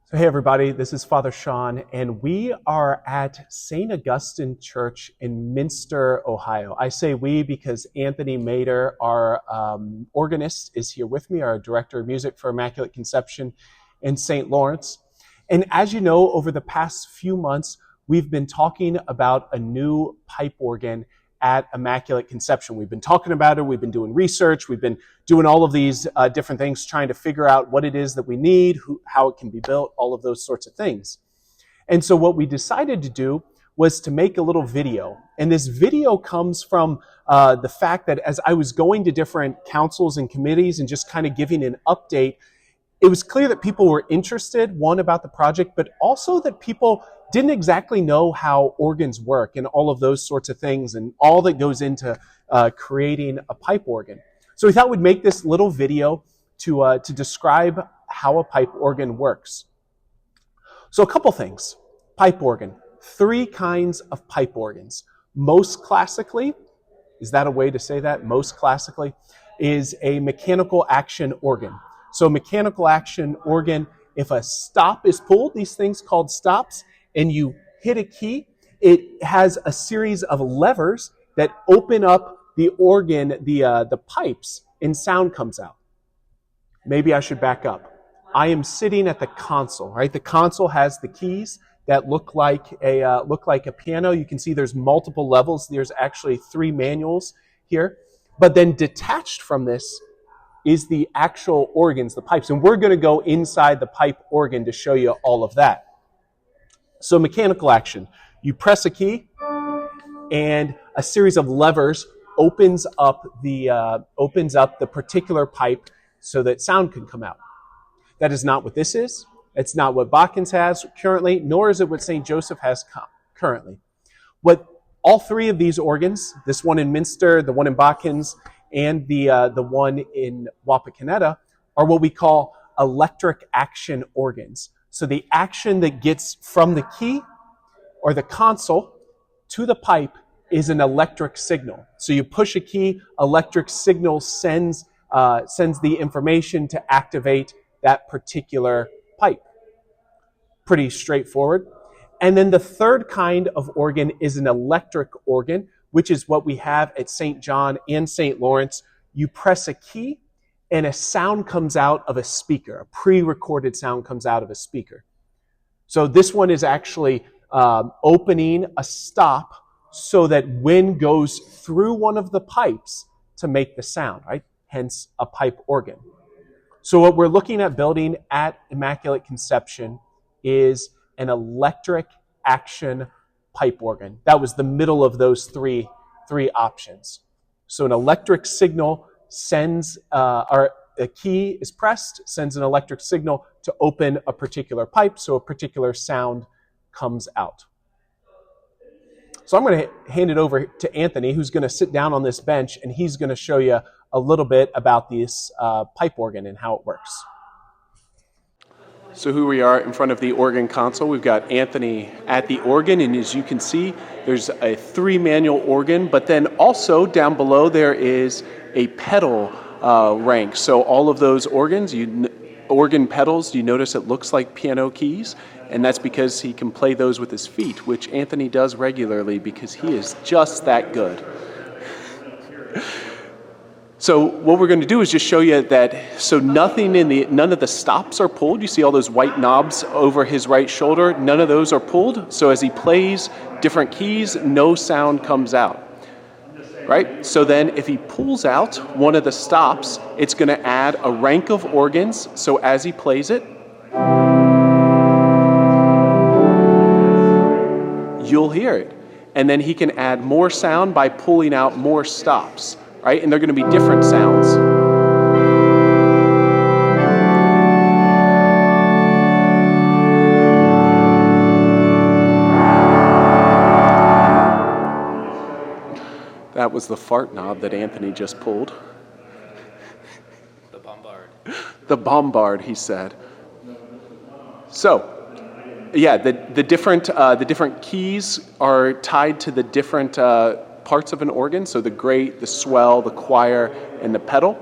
So hey everybody, this is Father Sean, and we are at St. Augustine Church in Minster, Ohio. I say we because Anthony Moeder, our organist, is here with me, our director of music for Immaculate Conception in St. Lawrence. And as you know, over the past few months, we've been talking about a new pipe organ at Immaculate Conception. We've been talking about it, we've been doing research, we've been doing all of these different things, trying to figure out what it is that we need, how it can be built, all of those sorts of things. And so what we decided to do was to make a little video. And this video comes from the fact that as I was going to different councils and committees and just kind of giving an update, it was clear that people were interested, one, about the project, but also that people didn't exactly know how organs work and all of those sorts of things and all that goes into creating a pipe organ. So we thought we'd make this little video to describe how a pipe organ works. So a couple things. Pipe organ. 3 kinds of pipe organs. Most classically, is that a way to say that? Most classically, is a mechanical action organ. So mechanical action organ, if a stop is pulled, these things called stops, and you hit a key, it has a series of levers that open up the organ, the pipes, and sound comes out. Maybe I should back up. I am sitting at the console, right? The console has the keys that look like a piano. You can see there's multiple levels. There's actually 3 manuals here. But then detached from this is the actual organs, the pipes. And we're going to go inside the pipe organ to show you all of that. So mechanical action. You press a key, and a series of levers opens up the particular pipe so that sound can come out. That is not what this is. It's not what Bachman's has currently, nor is it what St. Joseph has currently. What all 3 of these organs, this one in Minster, the one in Bachman's, and the one in Wapakoneta, are what we call electric action organs. So the action that gets from the key or the console to the pipe is an electric signal. So you push a key, electric signal sends the information to activate that particular pipe. Pretty straightforward. And then the third kind of organ is an electric organ, which is what we have at St. John and St. Lawrence. You press a key, and a sound comes out of a speaker. A pre-recorded sound comes out of a speaker. So this one is actually opening a stop so that wind goes through one of the pipes to make the sound, right? Hence a pipe organ. So what we're looking at building at Immaculate Conception is an electric action pipe organ. That was the middle of those three options. So an electric signal sends, a key is pressed, sends an electric signal to open a particular pipe, so a particular sound comes out. So I'm going to hand it over to Anthony, who's going to sit down on this bench, and he's going to show you a little bit about this pipe organ and how it works. So here we are in front of the organ console. We've got Anthony at the organ, and as you can see, there's a 3-manual organ, but then also down below there is a pedal rank. So all of those organ pedals, you notice it looks like piano keys, and that's because he can play those with his feet, which Anthony does regularly because he is just that good. So what we're going to do is just show you that, so none of the stops are pulled. You see all those white knobs over his right shoulder, none of those are pulled. So as he plays different keys, no sound comes out, right? So then if he pulls out one of the stops, it's going to add a rank of organs. So as he plays it, you'll hear it. And then he can add more sound by pulling out more stops. Right? And they're going to be different sounds. That was the fart knob that Anthony just pulled. The bombard. The bombard, he said. So, yeah, the different keys are tied to the different parts of an organ, so the grate, the swell, the choir, and the pedal.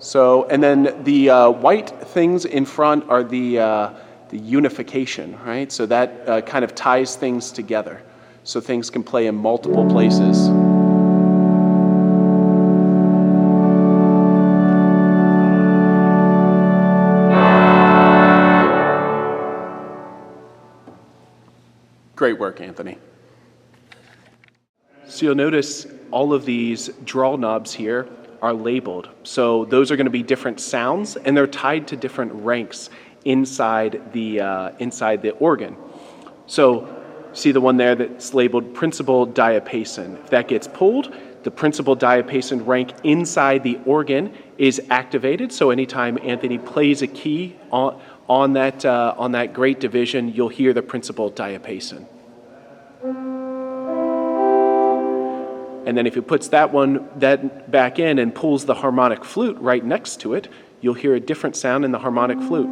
So, and then the white things in front are the unification, right? So that kind of ties things together. So things can play in multiple places. Great work, Anthony. So you'll notice all of these draw knobs here are labeled. So those are going to be different sounds, and they're tied to different ranks inside the organ. So see the one there that's labeled principal diapason. If that gets pulled, the principal diapason rank inside the organ is activated. So anytime Anthony plays a key on that great division, you'll hear the principal diapason. And then if he puts that back in and pulls the harmonic flute right next to it, you'll hear a different sound in the harmonic flute.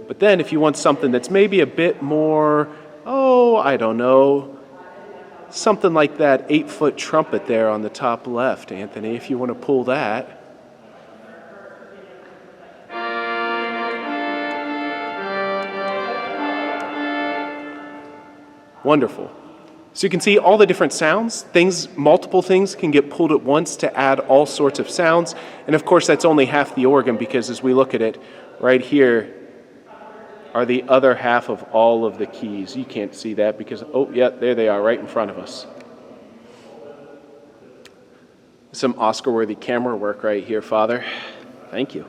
But then if you want something that's maybe a bit more, I don't know, something like that 8-foot trumpet there on the top left, Anthony, if you want to pull that. Wonderful. So you can see all the different sounds. Multiple things can get pulled at once to add all sorts of sounds. And of course, that's only half the organ, because as we look at it, right here are the other half of all of the keys. You can't see that because, there they are right in front of us. Some Oscar-worthy camera work right here, Father. Thank you.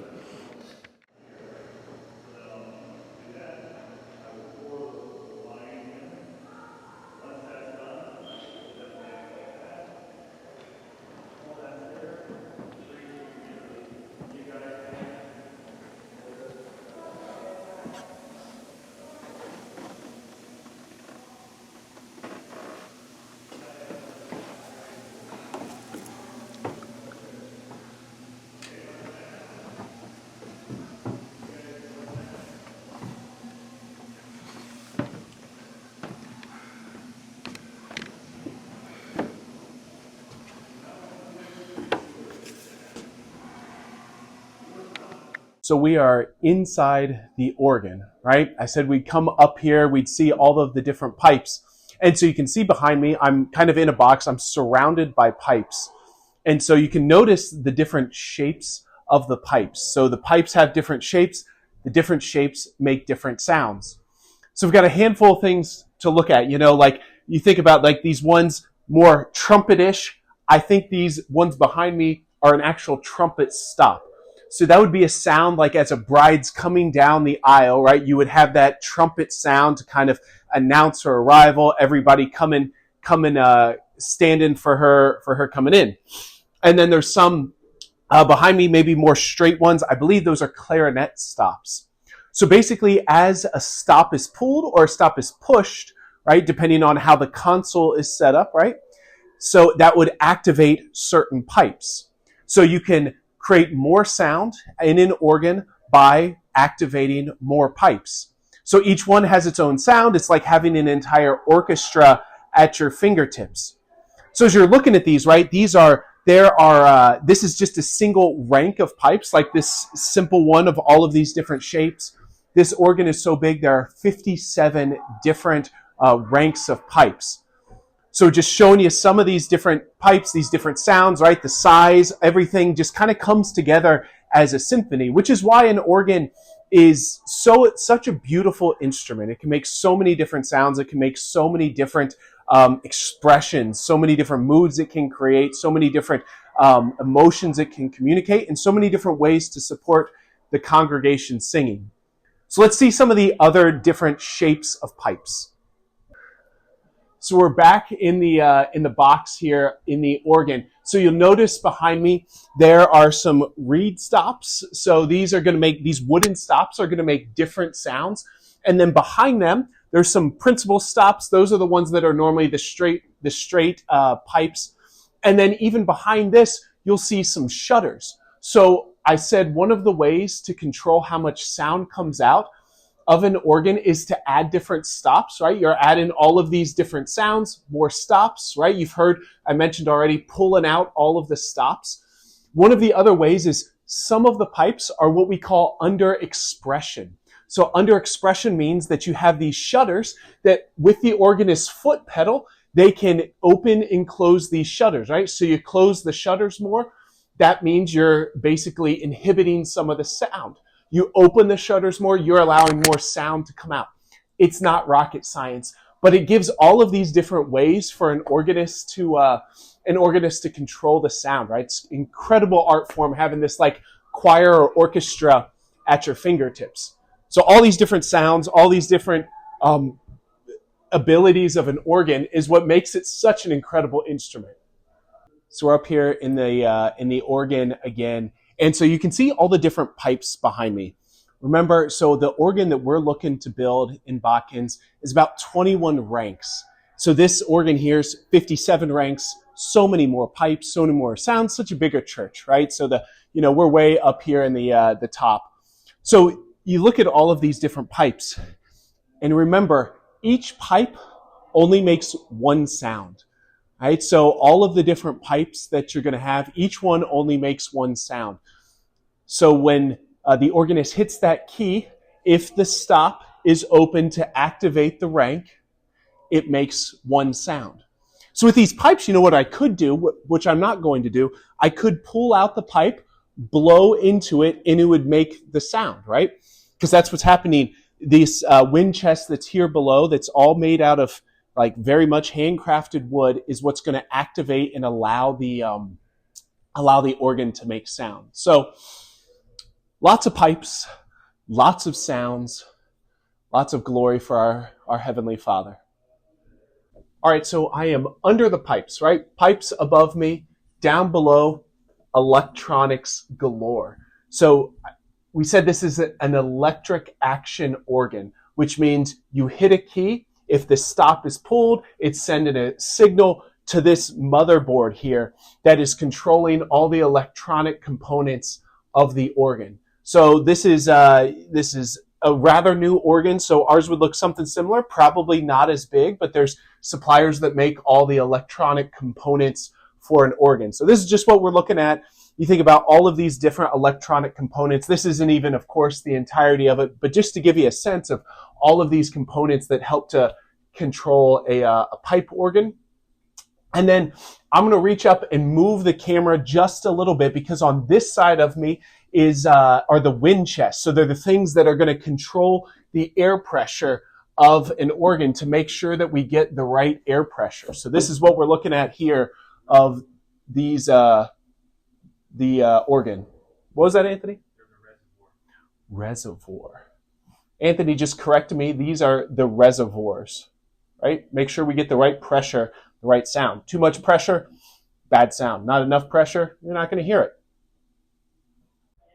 So we are inside the organ, right? I said we'd come up here, we'd see all of the different pipes. And so you can see behind me, I'm kind of in a box, I'm surrounded by pipes. And so you can notice the different shapes of the pipes. So the pipes have different shapes, the different shapes make different sounds. So we've got a handful of things to look at, like you think about like these ones more trumpet-ish. I think these ones behind me are an actual trumpet stop. So that would be a sound like as a bride's coming down the aisle, right? You would have that trumpet sound to kind of announce her arrival, everybody coming, standing for her coming in. And then there's some behind me, maybe more straight ones. I believe those are clarinet stops. So basically, as a stop is pulled or a stop is pushed, right, depending on how the console is set up, right? So that would activate certain pipes. So you can create more sound in an organ by activating more pipes. So each one has its own sound. It's like having an entire orchestra at your fingertips. So as you're looking at these, right, this is just a single rank of pipes, like this simple one of all of these different shapes. This organ is so big, there are 57 different ranks of pipes. So just showing you some of these different pipes, these different sounds, right? The size, everything just kind of comes together as a symphony, which is why an organ is such a beautiful instrument. It can make so many different sounds. It can make so many different expressions, so many different moods it can create, so many different emotions it can communicate, and so many different ways to support the congregation singing. So let's see some of the other different shapes of pipes. So we're back in the box here in the organ. So you'll notice behind me there are some reed stops. So these wooden stops are going to make different sounds. And then behind them there's some principal stops. Those are the ones that are normally the straight pipes. And then even behind this you'll see some shutters. So I said one of the ways to control how much sound comes out of an organ is to add different stops, right? You're adding all of these different sounds, more stops, right? You've heard, I mentioned already, pulling out all of the stops. One of the other ways is some of the pipes are what we call under expression. So under expression means that you have these shutters that with the organist's foot pedal, they can open and close these shutters, right? So you close the shutters more. That means you're basically inhibiting some of the sound. You open the shutters more, you're allowing more sound to come out. It's not rocket science, but it gives all of these different ways for an organist to control the sound, right? It's incredible art form having this like choir or orchestra at your fingertips. So all these different sounds, all these different abilities of an organ is what makes it such an incredible instrument. So we're up here in the organ again. And so you can see all the different pipes behind me. Remember, so the organ that we're looking to build in Botkins is about 21 ranks. So this organ here is 57 ranks, so many more pipes, so many more sounds, such a bigger church, right? So we're way up here in the top. So you look at all of these different pipes, and remember, each pipe only makes one sound, right? So all of the different pipes that you're going to have, each one only makes one sound. So when the organist hits that key, if the stop is open to activate the rank, it makes one sound. So with these pipes, you know what I could do, which I'm not going to do, I could pull out the pipe, blow into it, and it would make the sound, right? Because that's what's happening. This wind chest that's here below, that's all made out of like very much handcrafted wood, is what's going to activate and allow the organ to make sound. So lots of pipes, lots of sounds, lots of glory for our Heavenly Father. All right, so I am under the pipes, right? Pipes above me, down below, electronics galore. So we said this is an electric action organ, which means you hit a key. If the stop is pulled, it's sending a signal to this motherboard here that is controlling all the electronic components of the organ. So this is a rather new organ, so ours would look something similar, probably not as big, but there's suppliers that make all the electronic components for an organ. So this is just what we're looking at. You think about all of these different electronic components. This isn't even, of course, the entirety of it, but just to give you a sense of all of these components that help to control a pipe organ. And then I'm going to reach up and move the camera just a little bit, because on this side of me are the wind chests. So they're the things that are going to control the air pressure of an organ to make sure that we get the right air pressure. So this is what we're looking at here of these the organ. What was that, Anthony? Reservoir. Anthony just corrected me. These are the reservoirs, right? Make sure we get the right pressure, the right sound. Too much pressure, bad sound. Not enough pressure, you're not going to hear it.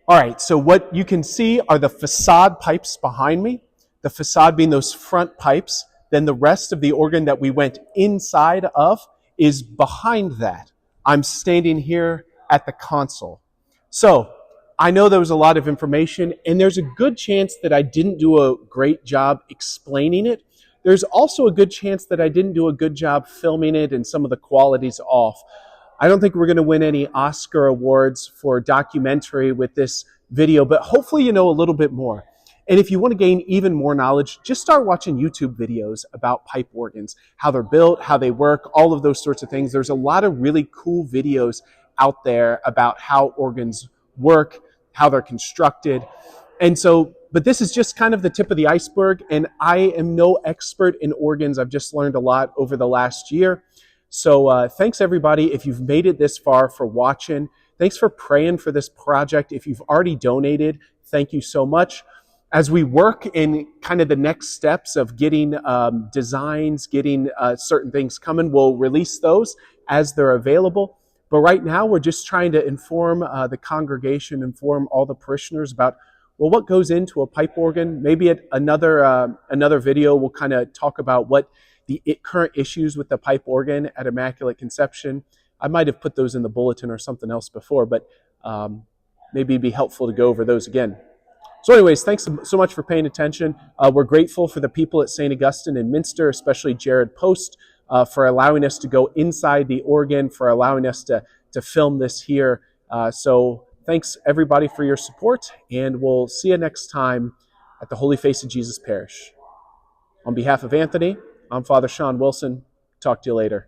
All right, so what you can see are the facade pipes behind me, the facade being those front pipes. Then the rest of the organ that we went inside of is behind that. I'm standing here at the console. So I know there was a lot of information, and there's a good chance that I didn't do a great job explaining it. There's also a good chance that I didn't do a good job filming it and some of the quality's off. I don't think we're going to win any Oscar awards for documentary with this video, but hopefully you know a little bit more. And if you want to gain even more knowledge, just start watching YouTube videos about pipe organs, how they're built, how they work, all of those sorts of things. There's a lot of really cool videos out there about how organs work, how they're constructed. And so, but this is just kind of the tip of the iceberg, and I am no expert in organs. I've just learned a lot over the last year. So thanks everybody if you've made it this far for watching. Thanks for praying for this project. If you've already donated, thank you so much. As we work in kind of the next steps of getting designs, getting certain things coming, we'll release those as they're available. But right now, we're just trying to inform the congregation, inform all the parishioners about, well, what goes into a pipe organ. Maybe at another video, we'll kind of talk about what the current issues with the pipe organ at Immaculate Conception. I might have put those in the bulletin or something else before, but maybe it'd be helpful to go over those again. So anyways, thanks so much for paying attention. We're grateful for the people at St. Augustine in Minster, especially Jared Post, for allowing us to go inside the organ, for allowing us to film this here. So Thanks, everybody, for your support, and we'll see you next time at the Holy Face of Jesus Parish. On behalf of Anthony, I'm Father Sean Wilson. Talk to you later.